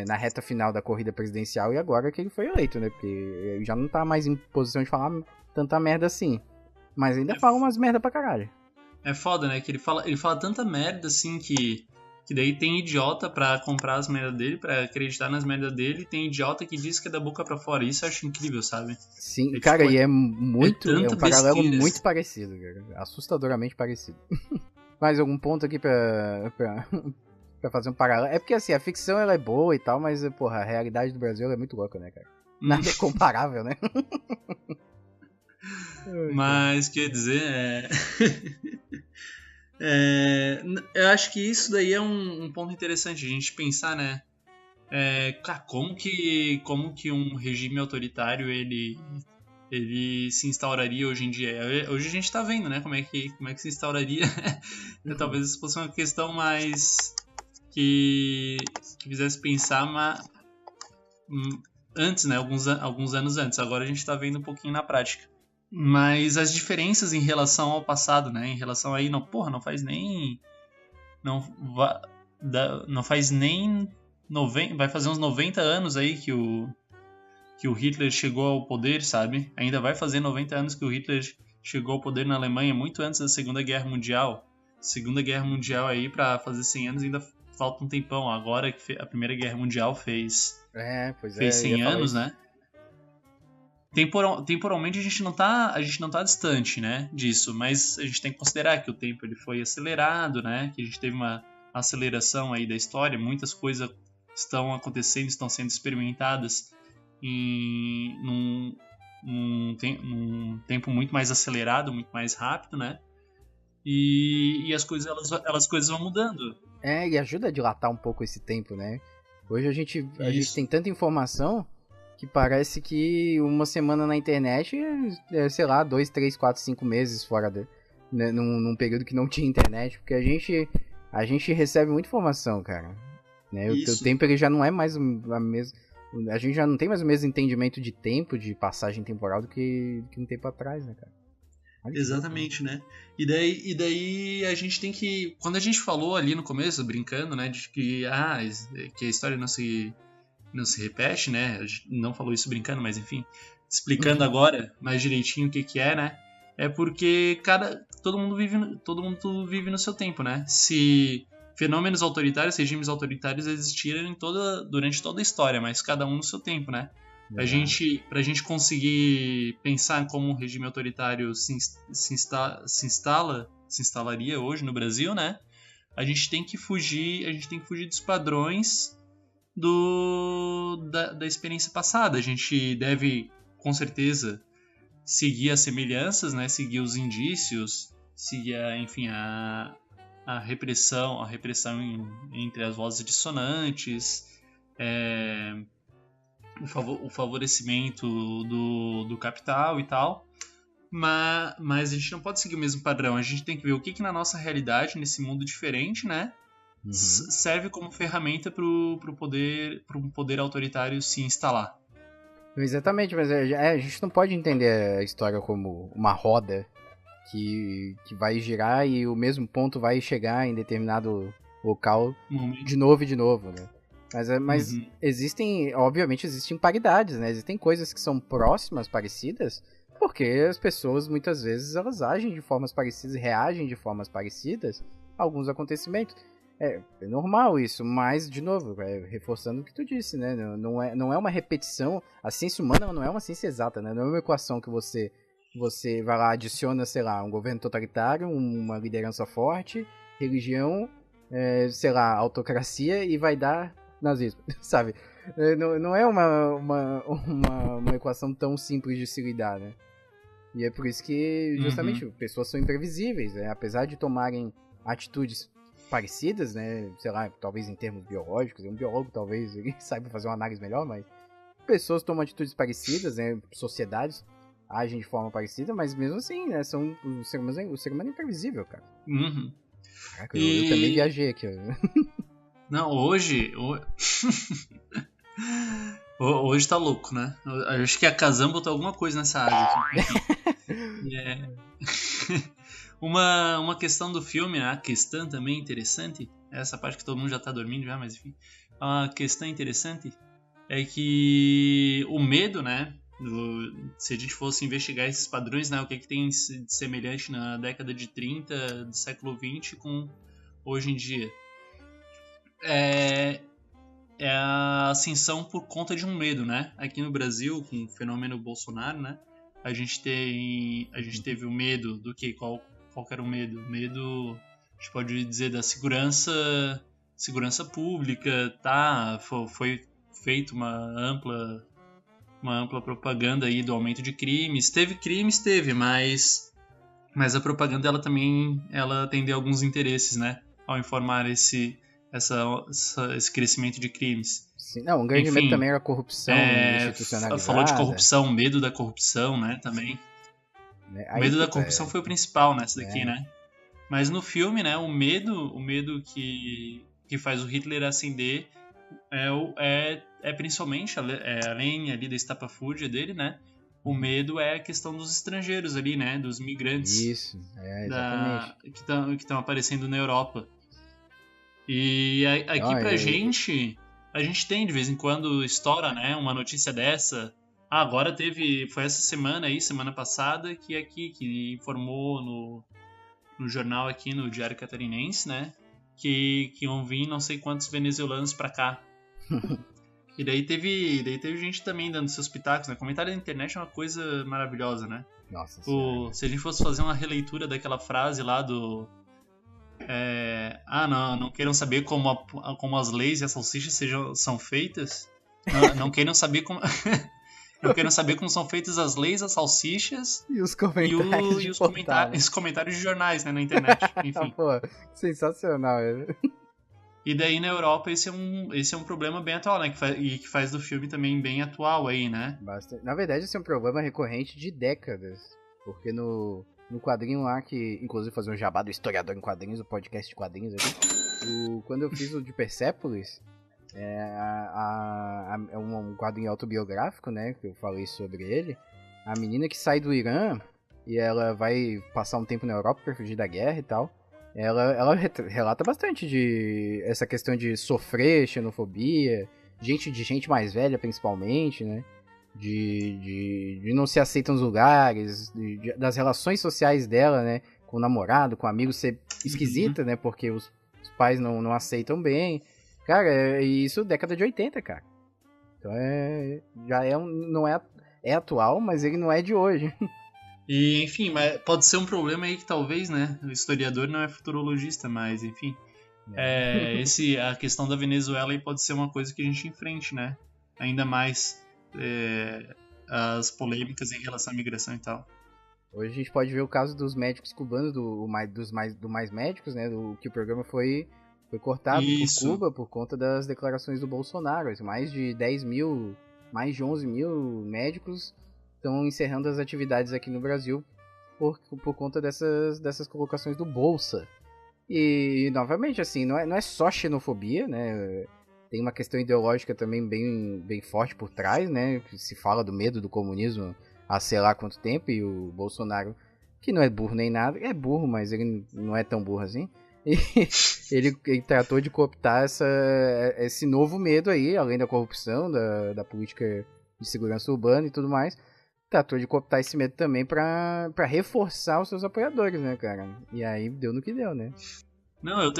na reta final da corrida presidencial e agora que ele foi eleito, né? Porque ele já não tá mais em posição de falar tanta merda assim. Mas ainda fala umas merda pra caralho. É foda, né? Que ele fala tanta merda assim que daí tem idiota pra comprar as merdas dele, pra acreditar nas merdas dele, e tem idiota que diz que é da boca pra fora. Isso eu acho incrível, sabe? Sim, cara, e é um paralelo besteira, muito parecido, cara. Assustadoramente parecido. Mais algum ponto aqui pra fazer um paralelo? É porque, assim, a ficção ela é boa e tal, mas, porra, a realidade do Brasil ela é muito louca, né, cara? Nada é comparável, né? Mas, quer dizer, eu acho que isso daí é um ponto interessante a gente pensar, né? Como que um regime autoritário ele se instauraria hoje em dia? Hoje a gente tá vendo, né? Como é que se instauraria. Talvez isso fosse uma questão mais que fizesse pensar antes, né? Alguns anos antes. Agora a gente tá vendo um pouquinho na prática. Mas as diferenças em relação ao passado, né? Em relação aí, não faz nem... Não faz nem... vai fazer uns 90 anos aí que o Hitler chegou ao poder, sabe? Ainda vai fazer 90 anos que o Hitler chegou ao poder na Alemanha, muito antes da Segunda Guerra Mundial. Segunda Guerra Mundial aí, pra fazer 100 anos, ainda falta um tempão. Agora que a Primeira Guerra Mundial fez 100 anos, né? Temporalmente a gente não tá distante, né, disso, mas a gente tem que considerar que o tempo ele foi acelerado, né, que a gente teve uma aceleração aí da história, muitas coisas estão acontecendo, estão sendo experimentadas num tempo muito mais acelerado, muito mais rápido, né, e as coisas vão mudando. E ajuda a dilatar um pouco esse tempo, né, hoje a gente tem tanta informação que parece que uma semana na internet é, sei lá, 2, 3, 4, 5 meses fora né, num período que não tinha internet, porque a gente recebe muita informação, cara. Né? O tempo ele já não é mais a mesma. A gente já não tem mais o mesmo entendimento de tempo, de passagem temporal do que um tempo atrás, né, cara? Exatamente, né? E daí a gente tem que... Quando a gente falou ali no começo, brincando, né, de que a história não se repete, né? A gente não falou isso brincando, mas enfim, explicando agora mais direitinho o que é, né? É porque todo mundo vive no seu tempo, né? Se fenômenos autoritários, regimes autoritários existiram durante toda a história, mas cada um no seu tempo, né? Pra gente conseguir pensar como um regime autoritário se instalaria hoje no Brasil, né? A gente tem que fugir dos padrões da experiência passada. A gente deve, com certeza, seguir as semelhanças, né? Seguir os indícios, seguir a repressão entre as vozes dissonantes, o favorecimento do capital e tal. Mas a gente não pode seguir o mesmo padrão. A gente tem que ver o que na nossa realidade, nesse mundo diferente, né, serve como ferramenta para um poder autoritário se instalar. Exatamente, mas a gente não pode entender a história como uma roda que vai girar e o mesmo ponto vai chegar em determinado local de novo e de novo, né? Mas obviamente existem paridades, né? Existem coisas que são próximas, parecidas, porque as pessoas muitas vezes elas agem de formas parecidas, reagem de formas parecidas a alguns acontecimentos. É normal isso, mas, de novo, reforçando o que tu disse, né? Não é uma repetição. A ciência humana não é uma ciência exata, né? Não é uma equação que você vai lá, adiciona, sei lá, um governo totalitário, uma liderança forte, religião, sei lá, autocracia e vai dar nazismo, sabe? Não é uma equação tão simples de se lidar, né? E é por isso que, justamente, pessoas são imprevisíveis, né? Apesar de tomarem atitudes parecidas, né, sei lá, talvez em termos biológicos, um biólogo talvez ele saiba fazer uma análise melhor, mas pessoas tomam atitudes parecidas, né, sociedades agem de forma parecida, mas mesmo assim, né, o ser humano é imprevisível, cara. Caraca, eu também viajei aqui, ó. Não, hoje tá louco, né? Eu acho que a Kazan botou alguma coisa nessa área aqui. Uma questão do filme, a questão também interessante, essa parte que todo mundo já tá dormindo já, mas enfim, a questão interessante é que o medo, né, se a gente fosse investigar esses padrões, né, o que tem de semelhante na década de 30 do século XX com hoje em dia, é a ascensão por conta de um medo, né? Aqui no Brasil, com o fenômeno Bolsonaro, né, a gente teve o medo do que? Qual que era o medo? O medo, a gente pode dizer, da segurança pública, tá? Foi feita uma ampla propaganda aí do aumento de crimes. Teve crimes, mas a propaganda ela também atendeu alguns interesses, né? Ao informar esse crescimento de crimes. Sim, não, um grande medo também era a corrupção institucionalizada. Falou de corrupção, medo da corrupção, né? Também. O medo da corrupção foi o principal nessa daqui, né? Mas no filme, né, o medo que faz o Hitler ascender é principalmente, além ali da estapafúrdia dele, né? O medo é a questão dos estrangeiros ali, né? Dos migrantes. Isso, exatamente. Que estão aparecendo na Europa. E aqui pra gente, a gente tem de vez em quando estoura, né, uma notícia dessa. Agora foi essa semana passada, que informou no jornal aqui, no Diário Catarinense, né, que iam vir não sei quantos venezuelanos pra cá. E daí teve gente também dando seus pitacos, né? Comentário na internet é uma coisa maravilhosa, né? Nossa se a gente fosse fazer uma releitura daquela frase lá do... não queiram saber como as leis e as salsichas são feitas. Não queiram saber como... Não queiram saber como são feitas as leis, as salsichas e os comentários, os comentários de jornais, né, na internet. Enfim. Pô, sensacional. E daí na Europa esse é um problema bem atual, né? Que faz do filme também bem atual aí, né? Bastante. Na verdade, esse é um problema recorrente de décadas. Porque no quadrinho lá, que inclusive fazer um jabá do historiador em quadrinhos, o podcast de quadrinhos aqui, quando eu fiz o de Persépolis, é um quadrinho autobiográfico, né, que eu falei sobre ele. A menina que sai do Irã e ela vai passar um tempo na Europa para fugir da guerra e tal. Ela relata bastante de essa questão de sofrer xenofobia, gente mais velha principalmente, né, de não se aceitar nos lugares, das relações sociais dela, né, com o namorado, com o amigo ser esquisita, né, porque os pais não aceitam bem. Cara, isso década de 80, cara. Então não é atual, mas ele não é de hoje. E, enfim, mas pode ser um problema aí que talvez, né, o historiador não é futurologista, mas, enfim, a questão da Venezuela aí pode ser uma coisa que a gente enfrente, né, ainda mais as polêmicas em relação à migração e tal. Hoje a gente pode ver o caso dos médicos cubanos, do Mais Médicos, né, que o programa foi cortado por Cuba por conta das declarações do Bolsonaro. Mais de 11 mil médicos estão encerrando as atividades aqui no Brasil por conta dessas colocações do Bolsa. E, novamente, assim, não é só xenofobia, né? Tem uma questão ideológica também bem forte por trás, né? Se fala do medo do comunismo há sei lá quanto tempo, e o Bolsonaro, que não é burro nem nada, é burro, mas ele não é tão burro assim. E ele tratou de cooptar esse novo medo aí, além da corrupção, da política de segurança urbana e tudo mais. Tratou de cooptar esse medo também pra reforçar os seus apoiadores, né, cara? E aí deu no que deu, né? Não, eu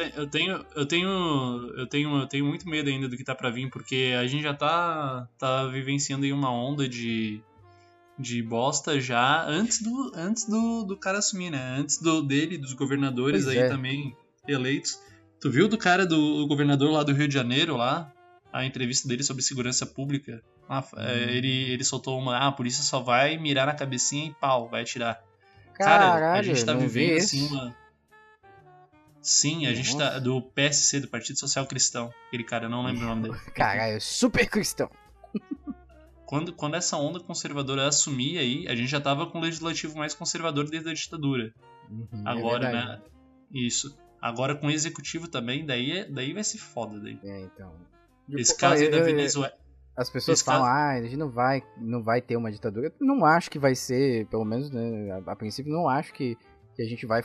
tenho muito medo ainda do que tá pra vir, porque a gente já tá vivenciando aí uma onda de bosta já antes do cara assumir, né? Antes dele, dos governadores Pois aí é. também eleitos. Tu viu do cara do governador lá do Rio de Janeiro, lá? A entrevista dele sobre segurança pública? Ele soltou a polícia só vai mirar na cabecinha e pau, vai atirar. Cara, a Caralho, gente tá não vi vivendo isso. assim uma... Sim, a gente tá do PSC, do Partido Social Cristão. Aquele cara, eu não lembro o nome dele. Caralho, super cristão. Quando essa onda conservadora assumir aí, a gente já tava com o legislativo mais conservador desde a ditadura. Agora, é verdade. né? Isso. Agora com o executivo também, daí vai ser foda daí. Então. Esse caso aí da Venezuela. As pessoas Esse falam, caso- a gente não vai ter uma ditadura. Eu não acho que vai ser, pelo menos, né, a princípio, não acho que a gente vai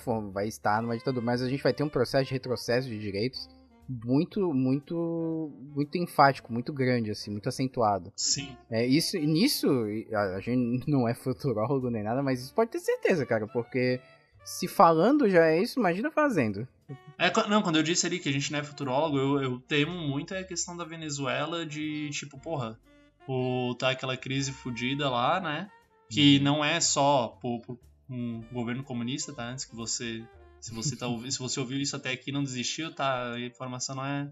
estar numa ditadura, mas a gente vai ter um processo de retrocesso de direitos muito, muito, muito enfático, muito grande, assim, muito acentuado. Sim. Nisso, a gente não é futurólogo nem nada, mas isso pode ter certeza, cara, porque se falando já é isso, imagina fazendo. Não, quando eu disse ali que a gente não é futurólogo, eu temo muito a questão da Venezuela de, tipo, porra, tá aquela crise fudida lá, né? Que não é só por um governo comunista, tá? Antes que você... Se você ouviu isso até aqui e não desistiu, tá? A informação não é...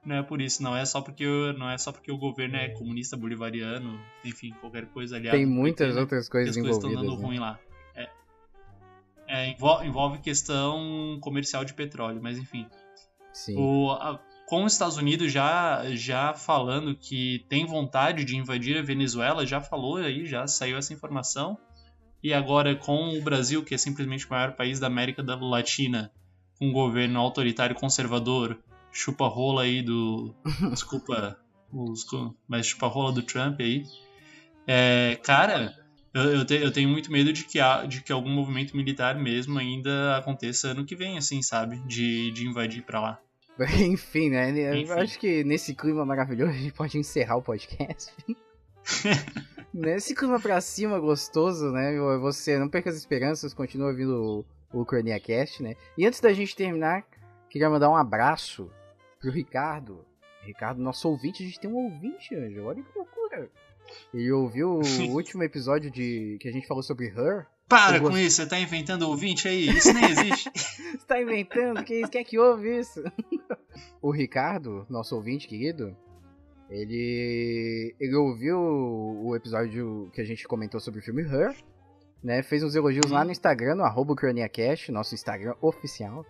não é por isso, não é só porque o governo é comunista bolivariano, enfim, qualquer coisa aliada. Tem do muitas PT, né? outras coisas Que as coisas estão envolvidas. dando Né? ruim lá. Envolve questão comercial de petróleo, mas enfim. Sim. Com os Estados Unidos já falando que tem vontade de invadir a Venezuela, já falou aí, já saiu essa informação. E agora com o Brasil, que é simplesmente o maior país da América Latina, com um governo autoritário conservador, chupa-rola aí do... desculpa, mas chupa-rola do Trump aí. Cara, eu tenho muito medo de que algum movimento militar mesmo ainda aconteça ano que vem, assim, sabe? De invadir pra lá. Enfim, né? Enfim. Eu acho que nesse clima maravilhoso a gente pode encerrar o podcast. Nesse clima pra cima gostoso, né? Você não perca as esperanças, continua ouvindo o Cronia Cast, né? E antes da gente terminar, queria mandar um abraço pro Ricardo. Ricardo, nosso ouvinte, a gente tem um ouvinte, Anjo. Olha que loucura. Ele ouviu o último episódio que a gente falou sobre Her. Para com isso, você tá inventando ouvinte aí? Isso nem existe. Você tá inventando? Quem é que ouve isso? O Ricardo, nosso ouvinte querido, ele ouviu o episódio que a gente comentou sobre o filme Her, né? Fez uns elogios lá no Instagram, no @croniacast, nosso Instagram oficial.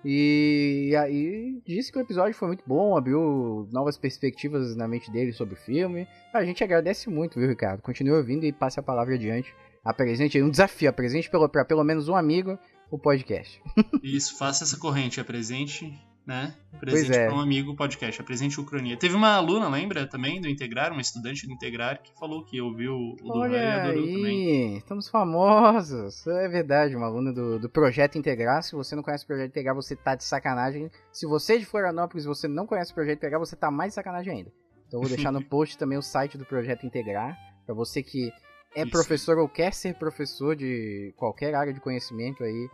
E aí disse que o episódio foi muito bom, abriu novas perspectivas na mente dele sobre o filme. A gente agradece muito, viu, Ricardo? Continue ouvindo e passe a palavra adiante. Apresente um desafio, apresente para pelo menos um amigo o podcast. Isso, faça essa corrente, apresente, né? Pois Presente é. para um amigo o podcast, apresente o Cronia. Teve uma aluna, lembra, também, do Integrar, uma estudante do Integrar, que falou que ouviu o do Ray e Olha adorou também. aí, estamos famosos. É verdade, uma aluna do Projeto Integrar. Se você não conhece o Projeto Integrar, você tá de sacanagem. Se você é de Florianópolis e você não conhece o Projeto Integrar, você tá mais de sacanagem ainda. Então eu vou deixar no post também o site do Projeto Integrar, para você que é Isso. professor ou quer ser professor de qualquer área de conhecimento aí,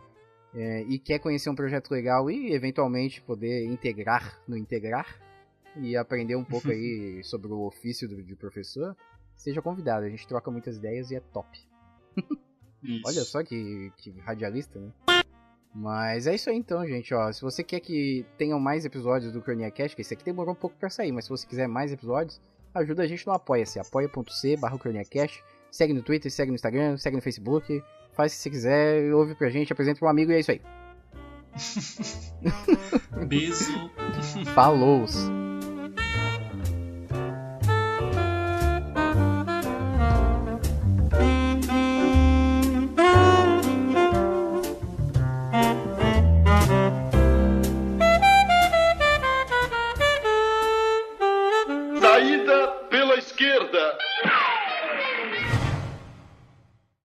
e quer conhecer um projeto legal e eventualmente poder integrar no Integrar e aprender um pouco aí sobre o ofício de professor, seja convidado. A gente troca muitas ideias e é top. Isso. Olha só que radialista, né? Mas é isso aí então, gente. Ó, se você quer que tenham mais episódios do CroniaCast, que esse aqui demorou um pouco pra sair, mas se você quiser mais episódios, ajuda a gente no Apoia-se, apoia.c/CroniaCast. Segue no Twitter, segue no Instagram, segue no Facebook. Faz o que você quiser, ouve pra gente, apresenta pra um amigo e é isso aí. Beijo. Falou!